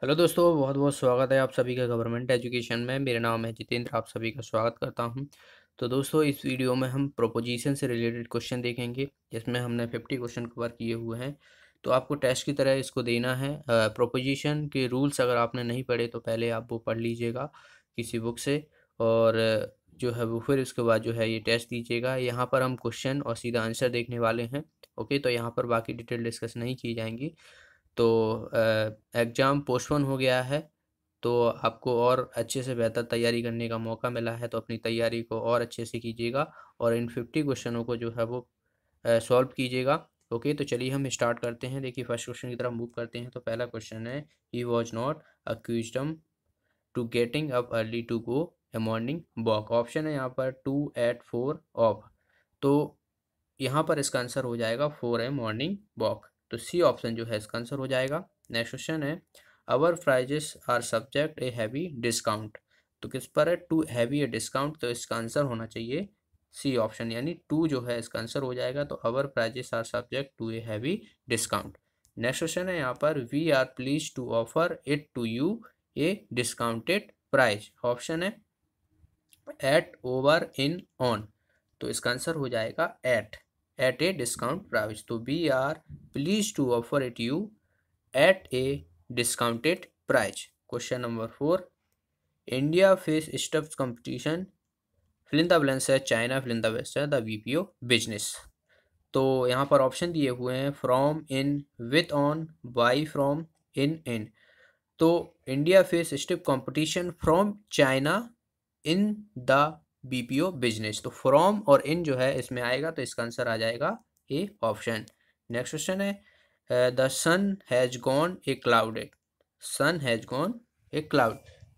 Hello दोस्तों, बहुत बहुत स्वागत है आप सभी का गवर्नमेंट एजुकेशन में। मेरा नाम है जितेंद्र, आप सभी का स्वागत करता हूं। तो दोस्तों, इस वीडियो में हम प्रोपोजिशन से रिलेटेड क्वेश्चन देखेंगे, जिसमें हमने 50 क्वेश्चन कवर किए हुए हैं। तो आपको टेस्ट की तरह इसको देना है। प्रोपोजिशन के रूल्स अगर आपने नहीं पढ़े तो पहले आप वो पढ़ लीजिएगा किसी बुक से, और जो है वो फिर उसके बाद जो है ये टेस्ट दीजिएगा। यहाँ पर हम क्वेश्चन और सीधा आंसर देखने वाले हैं। ओके, तो यहाँ पर बाकी डिटेल डिस्कस नहीं की जाएंगी। तो एग्ज़ाम पोस्टपोन हो गया है, तो आपको और अच्छे से बेहतर तैयारी करने का मौका मिला है, तो अपनी तैयारी को और अच्छे से कीजिएगा और इन 50 क्वेश्चनों को जो है वो सॉल्व कीजिएगा। ओके, तो चलिए हम स्टार्ट करते हैं। देखिए, फर्स्ट क्वेश्चन की तरफ मूव करते हैं। तो पहला क्वेश्चन है, he was not accused to getting up early to go a morning walk. Option है यहाँ पर 2 at 4 ऑफ। तो यहाँ पर इसका आंसर हो जाएगा 4 है मॉर्निंग वॉक। तो सी ऑप्शन जो है इसका आंसर हो जाएगा। नेक्स्ट क्वेश्चन है, our prices are subject a heavy discount. तो किस पर है? To heavy a discount. तो इसका आंसर होना चाहिए सी ऑप्शन, यानी 2 जो है इसका आंसर हो जाएगा। तो our prices are subject to a heavy discount. Next question है यहाँ पर, we are please to offer it to you a discounted price. Option है एट, ओवर, इन, ऑन। तो इसका आंसर हो जाएगा एट ए डिस्काउंट प्राइस। तो we are please to offer it you at a discounted price. Question number 4, India face stuff competition, fill in the blanks है China, fill in the west है the BPO business. तो यहाँ पर option दिए हुए हैं, from, in, with, on, by, from, in. तो India face stiff competition from China in the BPO business. तो फ्रॉम और इन जो है इसमें आएगा, तो इसका आंसर आ जाएगा ए ऑप्शन। नेक्स्ट क्वेश्चन है, the sun has gone a clouded. Sun has gone a cloud.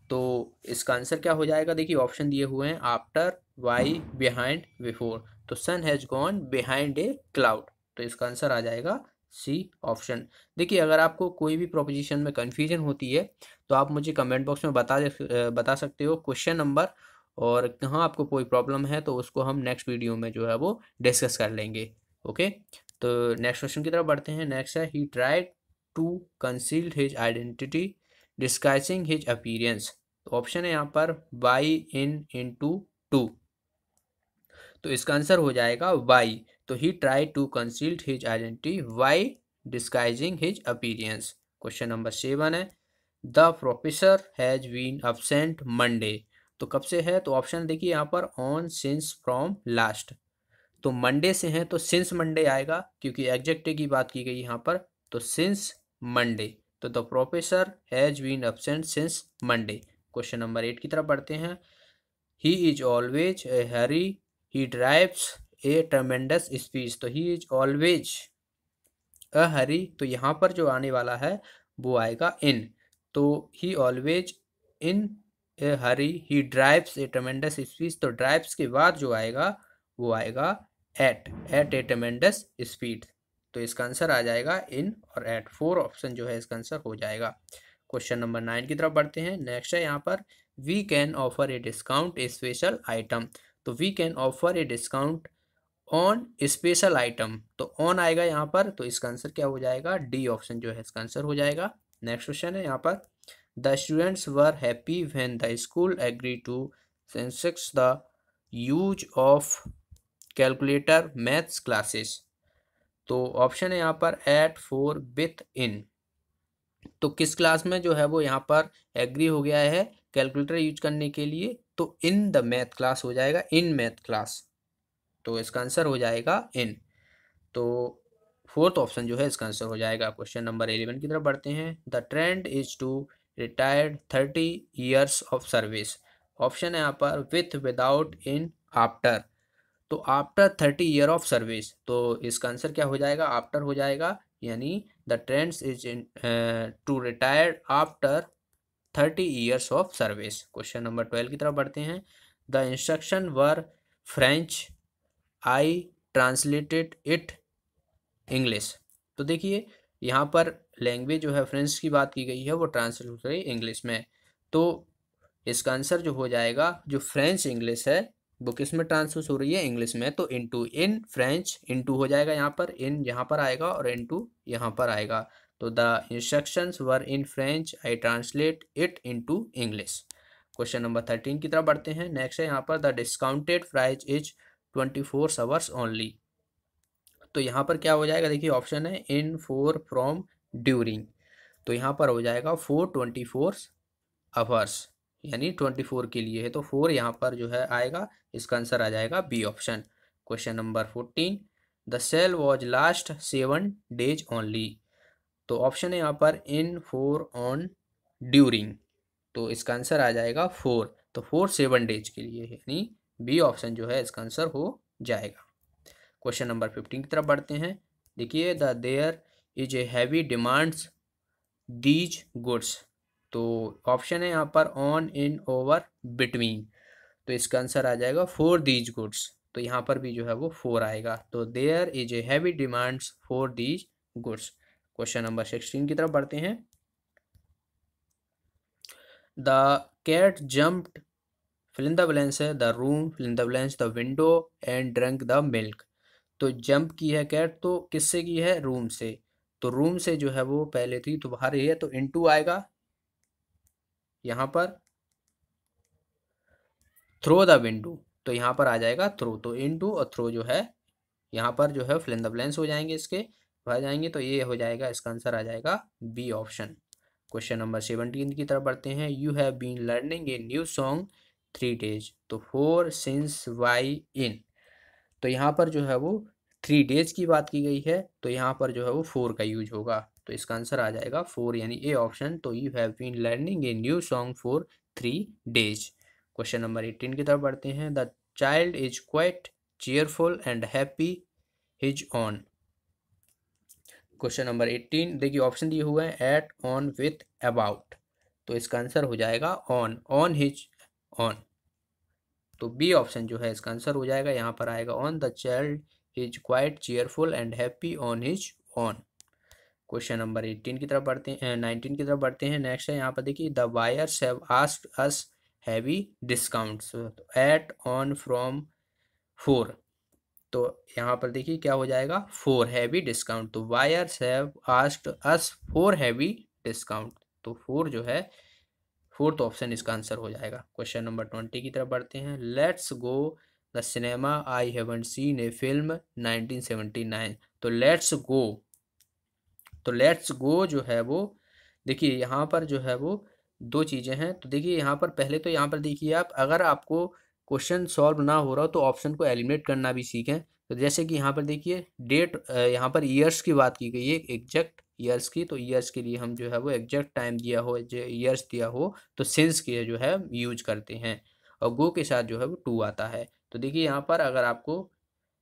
तो इसका आंसर क्या हो जाएगा? देखिए, ऑप्शन दिए हुए हैं, आफ्टर, वाई, बिहाइंड, बिफोर। तो sun has gone behind a cloud. तो इसका आंसर आ जाएगा सी ऑप्शन। देखिए, अगर आपको कोई भी प्रोपोजिशन में कन्फ्यूजन होती है तो आप मुझे कमेंट बॉक्स में बता सकते हो क्वेश्चन नंबर, और कहाँ आपको कोई प्रॉब्लम है तो उसको हम नेक्स्ट वीडियो में जो है वो डिस्कस कर लेंगे। ओके, तो नेक्स्ट क्वेश्चन की तरफ बढ़ते हैं। नेक्स्ट है, he tried to conceal his identity disguising his appearance. तो ऑप्शन है यहाँ पर बाई, इन टू, टू। तो इसका आंसर हो जाएगा वाई। तो he try to concealed his identity by disguising his appearance. Question number 7 है, the professor has been absent Monday. तो कब से है? तो ऑप्शन देखिए यहाँ पर, ऑन, सिंस, फ्रॉम, लास्ट। तो मंडे से है तो सिंस मंडे आएगा, क्योंकि एग्जेक्टिव की बात की गई यहाँ पर। तो सिंस मंडे। तो the professor has been absent since Monday. Question number 8 की तरफ बढ़ते हैं, he is always a hurry, he drives a tremendous speed. तो ही इज ऑलवेज अ हरी, तो यहाँ पर जो आने वाला है वो आएगा इन। तो ही always in A hurry, he drives a tremendous speed. तो ड्राइव्स के बाद जो आएगा वो आएगा एट ए ट्रमेंडस स्पीड। तो इसका आंसर आ जाएगा इन और एट। 4 ऑप्शन जो है इसका आंसर हो जाएगा। क्वेश्चन नंबर 9 की तरफ बढ़ते हैं। नेक्स्ट है यहाँ पर, we can offer a discount a special item. तो we can offer a discount on special item. तो ऑन आएगा यहाँ पर, तो इसका आंसर क्या हो जाएगा? डी ऑप्शन जो है इसका आंसर हो जाएगा। नेक्स्ट क्वेश्चन है यहाँ पर, the students were happy when the school agree to sanction the use of calculator maths classes. तो ऑप्शन है यहाँ पर एट, फोर, विथ, इन। तो किस क्लास में जो है वो यहाँ पर एग्री हो गया है कैलकुलेटर यूज करने के लिए? तो इन द मैथ क्लास हो जाएगा, इन मैथ क्लास। तो इसका आंसर हो जाएगा इन। तो 4th ऑप्शन जो है इसका आंसर हो जाएगा। क्वेश्चन नंबर 11 की तरफ बढ़ते हैं। The trend is to retired 30 years of service. Option है यहाँ पर विथ, विदाउट, इन, आफ्टर। तो आफ्टर 30 ईयर ऑफ सर्विस। तो इसका आंसर क्या हो जाएगा? आफ्टर हो जाएगा, यानी the trends is in to retired after 30 years of service. Question number 12 की तरफ बढ़ते हैं। The instruction were French, I translated it English. तो देखिए, यहाँ पर लैंग्वेज जो है फ्रेंच की बात की गई है, वो ट्रांसलेट हो रही है इंग्लिश में। तो इसका आंसर जो हो जाएगा, जो फ्रेंच इंग्लिश है वो किस में ट्रांसलेट हो रही है? इंग्लिश में। तो इनटू, इन फ्रेंच, इनटू हो जाएगा यहाँ पर, इन यहाँ पर आएगा और इनटू यहाँ पर आएगा। तो the instructions were in French, I translate it into English. Question number 13 की तरफ बढ़ते हैं। नेक्स्ट है यहाँ पर the discounted price is 24 hours only. तो यहाँ पर क्या हो जाएगा, देखिए ऑप्शन है इन, फॉर, फ्रॉम, ड्यूरिंग। तो यहाँ पर हो जाएगा फॉर 24 आवर्स, यानी 24 के लिए है, तो 4 यहाँ पर जो है आएगा, इसका आंसर आ जाएगा B option. Question number 14, the sale was last 7 days only. तो ऑप्शन है यहाँ पर इन, फोर, ऑन, ड्यूरिंग। तो इसका आंसर आ जाएगा 4, तो 4 7 डेज के लिए, यानी बी ऑप्शन जो है इसका आंसर हो जाएगा। क्वेश्चन नंबर 15 की तरफ बढ़ते हैं। देखिए the there is a heavy demands these goods. तो ऑप्शन है यहाँ पर ऑन, इन, ओवर, बिटवीन। तो इसका आंसर आ जाएगा फॉर दीज गुड्स। तो यहाँ पर भी जो है वो 4 आएगा, तो there is a heavy demands for these goods. Question number 16 की तरफ बढ़ते हैं। The cat jumped, fill in the blanks है the room, fill in the blanks the window and drunk the milk. तो जंप की है कैट, तो किससे की है, रूम से। तो रूम से जो है वो पहले थी तो बाहर ही है, तो इनटू आएगा यहाँ पर, थ्रो द विंडो। तो यहाँ पर आ जाएगा थ्रो, तो इनटू और थ्रो जो है यहाँ पर जो है फिल इन द ब्लैंक्स हो जाएंगे, इसके भर जाएंगे, तो ये हो जाएगा, इसका आंसर आ जाएगा बी ऑप्शन। क्वेश्चन नंबर 17 की तरफ बढ़ते हैं। You have been learning a new song 3 days. तो 4, सिंस, वाई, इन। तो यहाँ पर जो है वो 3 डेज की बात की गई है, तो यहाँ पर जो है वो 4 का यूज होगा, तो इसका आंसर आ जाएगा 4, यानी ए ऑप्शन। तो you have been learning a new song for 3 days. Question number 18 की तरफ बढ़ते हैं। The child is quite cheerful and happy his own. Question number 18, देखिए ऑप्शन दिए हुए हैं एट, ऑन, विथ, अबाउट। तो इसका आंसर हो जाएगा ऑन, ऑन हिज ऑन। तो बी ऑप्शन जो है इसका आंसर हो जाएगा, यहाँ पर आएगा on the child is quite cheerful and happy on his own. Question number 18 की तरफ बढ़ते हैं, 19 की तरफ बढ़ते हैं। नेक्स्ट है यहाँ पर देखिए the buyers have asked us heavy discounts at, on, from, for. तो यहाँ पर देखिए क्या हो जाएगा, फोर हैवी डिस्काउंट। तो buyers have asked us for heavy discount, तो फोर जो है फोर्थ ऑप्शन इसका आंसर हो जाएगा। क्वेश्चन नंबर 20 की तरफ बढ़ते हैं। Let's go the cinema, I haven't seen a film 1979। तो लेट्स गो, तो लेट्स गो जो है वो, देखिए यहाँ पर जो है वो दो चीज़ें हैं। तो देखिए यहाँ पर पहले तो यहाँ पर देखिए आप, अगर आपको क्वेश्चन सॉल्व ना हो रहा हो तो ऑप्शन को एलिमिनेट करना भी सीखें। तो जैसे कि यहाँ पर देखिए डेट, यहाँ पर ईयर्स की बात की गई है, एग्जैक्ट ईयर्स की। तो ईयर्स के लिए हम जो है वो एग्जैक्ट टाइम दिया हो, जो ईयर्स दिया हो, तो सिंस के जो है यूज करते हैं, और गो के साथ जो है वो टू आता है। तो देखिए यहाँ पर अगर आपको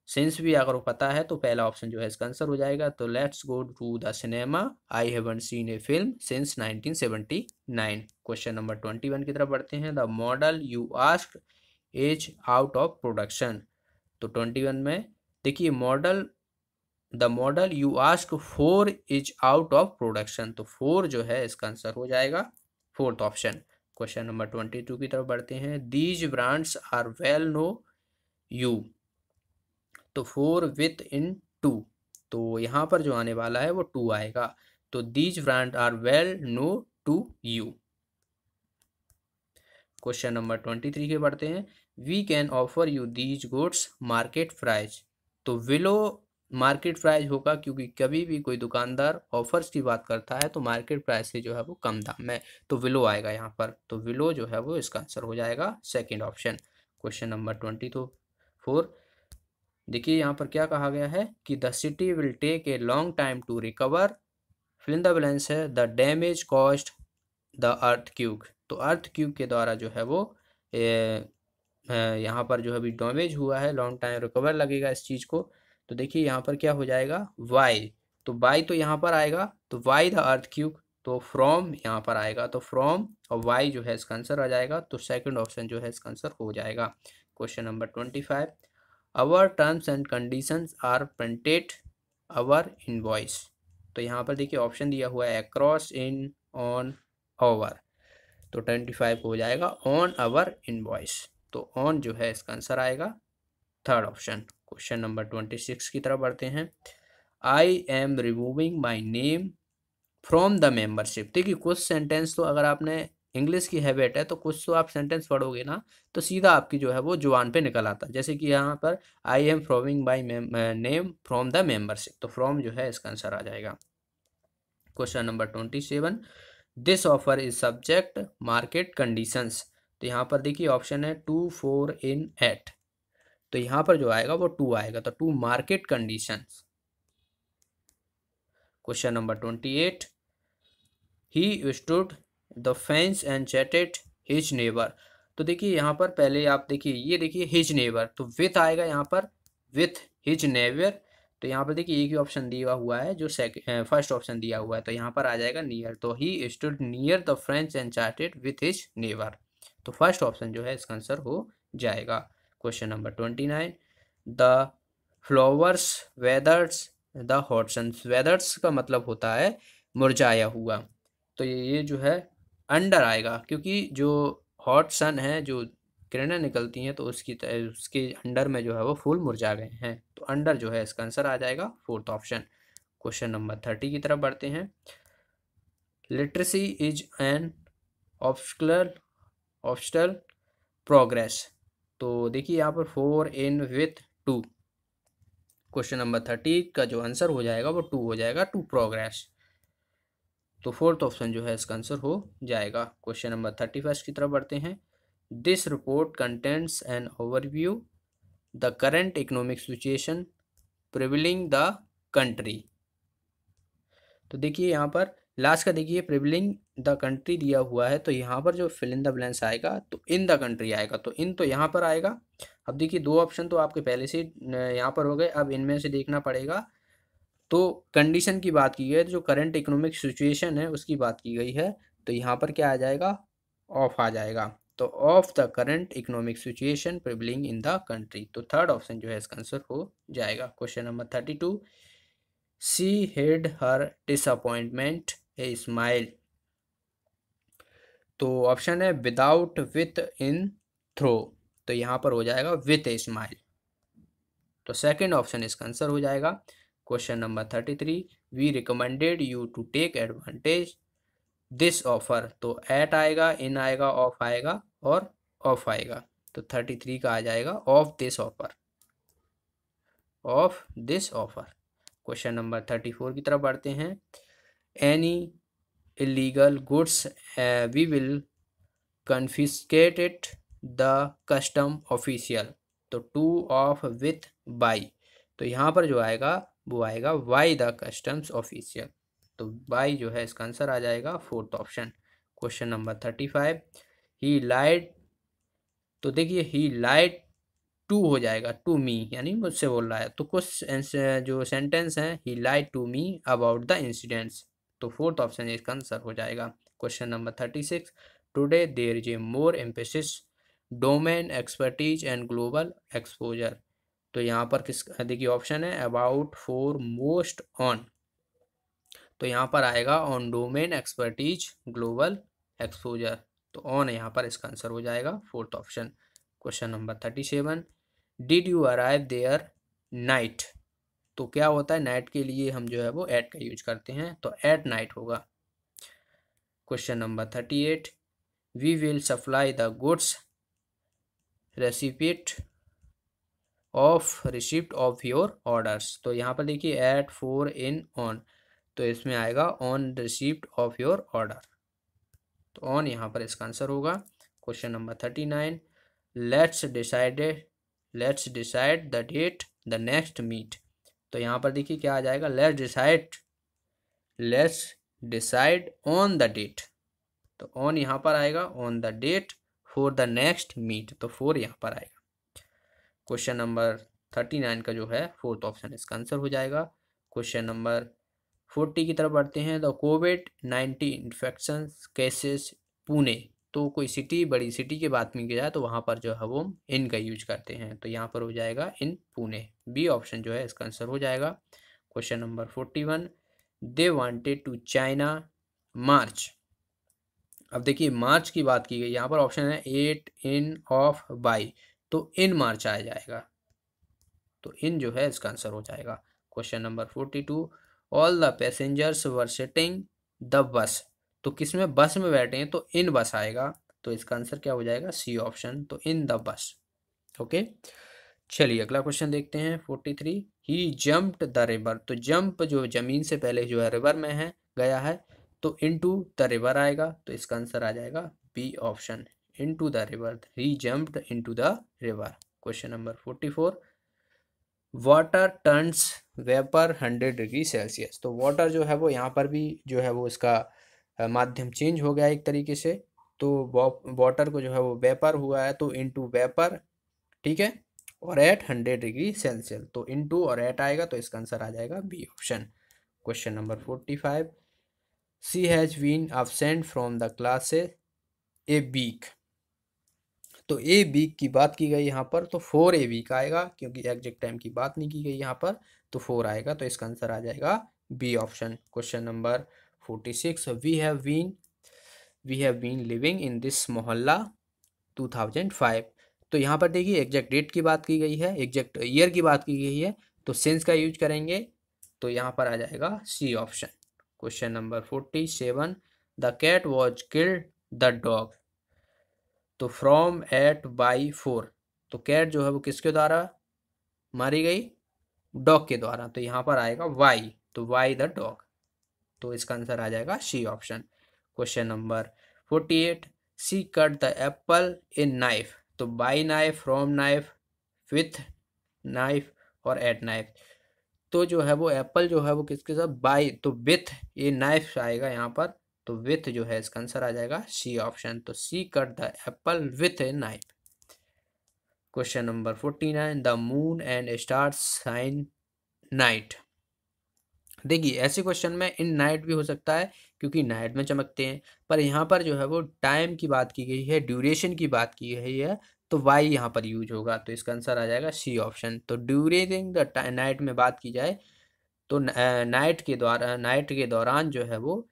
सिंस भी अगर वो पता है तो पहला ऑप्शन जो है इसका आंसर हो जाएगा। तो let's go to the cinema, I haven't seen a film since 1979। Question number 21 की तरफ बढ़ते हैं। The model you asked is out of production. तो 21 में देखिए model, the model you ask for is out of production. तो for जो है इसका आंसर हो जाएगा फोर्थ ऑप्शन। क्वेश्चन नंबर 22 की तरफ बढ़ते हैं। These brands are well known you. तो फोर विथ इन टू, तो यहाँ पर जो आने वाला है वो टू आएगा। तो these brand are well known to you. Question number 23 के बढ़ते हैं। We can offer you these goods market price. तो विलो मार्केट प्राइस होगा, क्योंकि कभी भी कोई दुकानदार ऑफर्स की बात करता है तो मार्केट प्राइस से जो है वो कम दाम में, तो विलो आएगा यहाँ पर। तो विलो जो है वो इसका आंसर हो जाएगा सेकेंड ऑप्शन। क्वेश्चन नंबर 24, देखिए यहाँ पर क्या कहा गया है कि the city will take a long time to recover, fill in the blanks है the damage cost the earth cube. तो अर्थ क्यूब के द्वारा जो है वो यहाँ पर जो है अभी डैमेज हुआ है, लॉन्ग टाइम रिकवर लगेगा इस चीज़ को। तो देखिए यहाँ पर क्या हो जाएगा, वाई। तो वाई तो यहाँ पर आएगा, तो वाई द अर्थ क्यूब। तो फ्रॉम यहाँ पर आएगा, तो फ्रॉम और वाई जो है इसका आंसर आ जाएगा। तो सेकंड ऑप्शन जो है इसका आंसर हो जाएगा। Question number 25, our terms and conditions are printed our invoice. तो यहाँ पर देखिए ऑप्शन दिया हुआ है अक्रॉस, इन, ऑन, ओवर। तो 25 हो जाएगा ऑन आवर इनवॉइस। तो ऑन जो है इसका आंसर आएगा थर्ड ऑप्शन। क्वेश्चन नंबर 26 की तरफ बढ़ते हैं। I am removing my name from the membership. देखिए कुछ सेंटेंस तो अगर आपने इंग्लिश की हैबिट है तो कुछ तो आप सेंटेंस पढ़ोगे ना तो सीधा आपकी जो है वो जुबान पे निकल आता है। जैसे कि यहाँ पर आई एम फ्रॉमिंग by name from the membership, तो फ्रॉम जो है इसका आंसर आ जाएगा। Question number 27, this offer is subject market conditions. तो यहाँ पर देखिए ऑप्शन है 2, 4, इन, एट। तो यहाँ पर जो आएगा वो 2 आएगा, तो 2 market conditions. Question number 28, he stood the fence and chatted his neighbour. तो देखिए यहाँ पर पहले आप देखिए, ये देखिए हिज नेबर, तो विथ आएगा यहाँ पर, विथ हिज नेबर। तो यहाँ पर देखिए एक ही ऑप्शन दिया हुआ है जो फर्स्ट ऑप्शन दिया हुआ है, तो यहाँ पर आ जाएगा नियर। तो he stood near the French and chatted with his neighbour, तो फर्स्ट ऑप्शन जो है इसका आंसर हो जाएगा। Question number 29, the flowers weathers the hot suns. Weathers का मतलब होता है मुरझाया हुआ, तो ये जो है अंडर आएगा, क्योंकि जो हॉट सन है, जो किरणें निकलती हैं, तो उसके अंडर में जो है वो फूल मुरझा गए हैं, तो अंडर जो है इसका आंसर आ जाएगा, फोर्थ ऑप्शन। क्वेश्चन नंबर 30 की तरफ बढ़ते हैं। Literacy is an obstacle progress. तो देखिए यहाँ पर 4 इन विथ 2। क्वेश्चन नंबर 30 का जो आंसर हो जाएगा वो 2 हो जाएगा, टू प्रोग्रेस, तो फोर्थ ऑप्शन जो है इसका आंसर हो जाएगा। क्वेश्चन नंबर 31 की तरफ बढ़ते हैं। This report contents an overview the current economic situation prevailing the country. तो देखिए यहाँ पर लास्ट का देखिए प्रिविलिंग द कंट्री दिया हुआ है, तो यहाँ पर जो फिल इन द ब्लैंक्स आएगा तो इन द कंट्री आएगा, तो इन तो यहाँ पर आएगा। अब देखिए दो ऑप्शन तो आपके पहले से यहाँ पर हो गए, अब इनमें से देखना पड़ेगा। तो कंडीशन की बात की गई है, जो करंट इकोनॉमिक सिचुएशन है उसकी बात की गई है, तो यहाँ पर क्या आ जाएगा, ऑफ आ जाएगा। तो of the current economic situation prevailing in the country, तो थर्ड ऑप्शन जो है इसका आंसर हो जाएगा। Question number 32, she hid her disappointment a smile. तो ऑप्शन है विदाउट, विथ, इन, थ्रो। तो यहाँ पर हो जाएगा विथ ए स्माइल, तो सेकंड ऑप्शन इसका आंसर हो जाएगा। Question number 33, we recommended you to take advantage this offer. तो एट आएगा, इन आएगा, ऑफ आएगा और ऑफ आएगा, तो 33 का आ जाएगा of this offer, of this offer. Question number 34 की तरफ बढ़ते हैं। Any illegal goods we will confiscate it the custom official। तो टू ऑफ विथ बाई, तो यहाँ पर जो आएगा वो आएगा वाई द कस्टम्स ऑफिशियल, तो बाई जो है इसका आंसर आ जाएगा fourth option. Question number 35, he lied. तो देखिए ही लाइड टू हो जाएगा, टू मी, यानी मुझसे बोल रहा है, तो कुछ जो सेंटेंस हैं, he lied to me about the incidents, तो फोर्थ ऑप्शन इसका आंसर हो जाएगा। Question number 36, today there is a more emphasis domain expertise and global exposure. तो यहाँ पर किस देखिए ऑप्शन है अबाउट, फॉर, मोस्ट, ऑन। तो यहाँ पर आएगा on domain expertise global exposure, तो ऑन यहाँ पर इसका आंसर हो जाएगा, fourth option. Question number 37, did you arrive there night. तो क्या होता है नाइट के लिए हम जो है वो एट का यूज करते हैं, तो एट नाइट होगा। Question number 38, we will supply the goods receipt of receipt of your orders. तो यहाँ पर देखिए एट, फोर, इन, ऑन, तो इसमें आएगा on receipt of your order, तो ऑन यहाँ पर इसका आंसर होगा। Question number 39, let's decide the date the next meet. तो यहाँ पर देखिए क्या आ जाएगा, let's decide on the date, तो ऑन यहाँ पर आएगा, on the date for the next meet, तो फोर यहाँ पर आएगा। क्वेश्चन नंबर 39 का जो है फोर्थ ऑप्शन इसका आंसर हो जाएगा। क्वेश्चन नंबर 40 की तरफ बढ़ते हैं। The covid infection cases Pune. तो कोई सिटी, बड़ी सिटी की बात की जाए तो वहाँ पर जो है वो इन का यूज करते हैं, तो यहाँ पर हो जाएगा इन पुणे, बी ऑप्शन जो है इसका आंसर हो जाएगा। Question number 41, they wanted to China march. अब देखिए मार्च की बात की गई, यहाँ पर ऑप्शन है 8, इन, ऑफ, बाई, तो इन मार्च आ जाएगा, तो इन जो है इसका आंसर हो जाएगा। Question number 42, all the passengers were sitting the bus, तो किस में, बस में बैठे हैं तो इन बस आएगा, तो इसका आंसर क्या हो जाएगा, सी ऑप्शन, तो इन द बस। ओके, चलिए अगला क्वेश्चन देखते हैं 43। ही जम्प्ड द रिवर, तो जंप जो जमीन से पहले जो है रिवर में है गया है, तो इनटू द रिवर आएगा, तो इसका आंसर आ जाएगा B option, into the river, he jumped into the river. Question number 44। Water turns vapour 100 degree Celsius, तो वाटर जो है वो यहाँ पर भी जो है वो इसका माध्यम चेंज हो गया एक तरीके से, तो वाटर को जो है वो वेपर हुआ है, तो इनटू वेपर, ठीक है, और एट 100 डिग्री सेल्सियस, तो इनटू और एट आएगा, तो इसका आंसर आ जाएगा B option. Question number 45। She has been absent from the classes a week, तो ए वीक की बात की गई यहाँ पर, तो 4 ए वीक आएगा, क्योंकि एग्जैक्ट टाइम की बात नहीं की गई यहाँ पर, तो 4 आएगा, तो इसका आंसर आ जाएगा B option. Question number 46। We have been living in this मोहल्ला 2005, तो यहाँ पर देखिए एग्जैक्ट डेट की बात की गई है, एग्जैक्ट ईयर की बात की गई है, तो सिंस का यूज करेंगे, तो यहाँ पर आ जाएगा C option. Question number 47। The cat was killed the dog, तो फ्रॉम एट बाई 4, तो कैट जो है वो किसके द्वारा मारी गई, डॉग के द्वारा, तो यहाँ पर आएगा वाई, तो वाई द डॉग, तो इसका आंसर आ जाएगा C option. Question number 48। She cut the apple in knife, तो by knife, from knife, with knife और एट नाइफ, तो जो है वो एप्पल जो है वो किसके साथ, बाई, तो विथ ये नाइफ आएगा यहाँ पर, तो विथ जो है इसका आंसर आ जाएगा सी ऑप्शन, तो she cut the apple with a knife. Question number 49। The moon and stars shine night, देखिए ऐसे क्वेश्चन में इन नाइट भी हो सकता है, क्योंकि नाइट में चमकते हैं, पर यहाँ पर जो है वो टाइम की बात की गई है, ड्यूरेशन की बात की गई है, तो वाई यहाँ पर यूज होगा, तो इसका आंसर आ जाएगा सी ऑप्शन। तो ड्यूरिंग द नाइट में बात की जाए, तो नाइट के दौरान जो है वो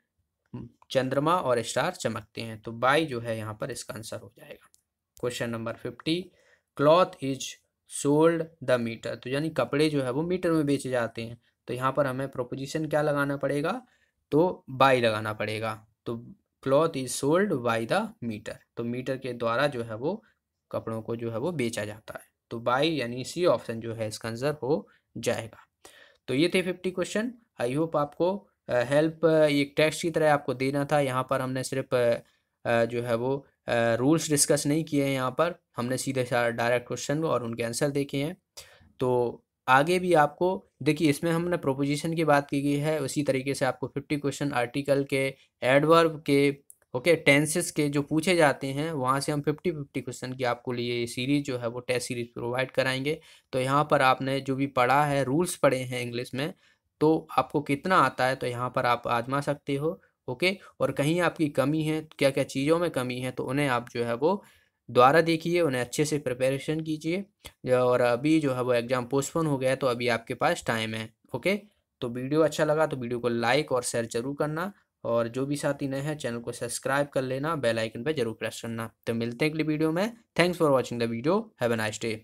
चंद्रमा और स्टार चमकते हैं, तो बाई जो है यहाँ पर इसका आंसर हो जाएगा। Question number 50। Cloth is sold the metre, तो यानी कपड़े जो है वो मीटर में बेचे जाते हैं, तो यहाँ पर हमें प्रोपोजिशन क्या लगाना पड़ेगा, तो बाई लगाना पड़ेगा, तो cloth is sold by the metre, तो मीटर के द्वारा जो है वो कपड़ों को जो है वो बेचा जाता है, तो बाई यानी सी ऑप्शन जो है इसका आंसर हो जाएगा। तो ये थे 50 क्वेश्चन। आई होप आपको हेल्प एक टेक्स्ट की तरह आपको देना था, यहाँ पर हमने सिर्फ जो है वो रूल्स डिस्कस नहीं किए हैं, यहाँ पर हमने सीधे डायरेक्ट क्वेश्चन और उनके आंसर देखे हैं। तो आगे भी आपको देखिए, इसमें हमने प्रोपोजिशन की बात की गई है, उसी तरीके से आपको 50 क्वेश्चन आर्टिकल के, एडवर्ब के, ओके, टेंसेस के जो पूछे जाते हैं, वहाँ से हम 50 क्वेश्चन की आपको लिए सीरीज जो है वो टेस्ट सीरीज प्रोवाइड कराएंगे। तो यहाँ पर आपने जो भी पढ़ा है, रूल्स पढ़े हैं इंग्लिश में, तो आपको कितना आता है, तो यहाँ पर आप आजमा सकते हो, ओके। और कहीं आपकी कमी है, क्या क्या चीज़ों में कमी है, तो उन्हें आप जो है वो दोबारा देखिए, उन्हें अच्छे से प्रिपरेशन कीजिए, और अभी जो है वो एग्ज़ाम पोस्टपोन हो गया है, तो अभी आपके पास टाइम है, ओके। तो वीडियो अच्छा लगा तो वीडियो को लाइक और शेयर जरूर करना, और जो भी साथी नए हैं चैनल को सब्सक्राइब कर लेना, बेल आइकन पर जरूर प्रेस करना। तो मिलते हैं अगली वीडियो में। Thanks for watching the video, have a nice day.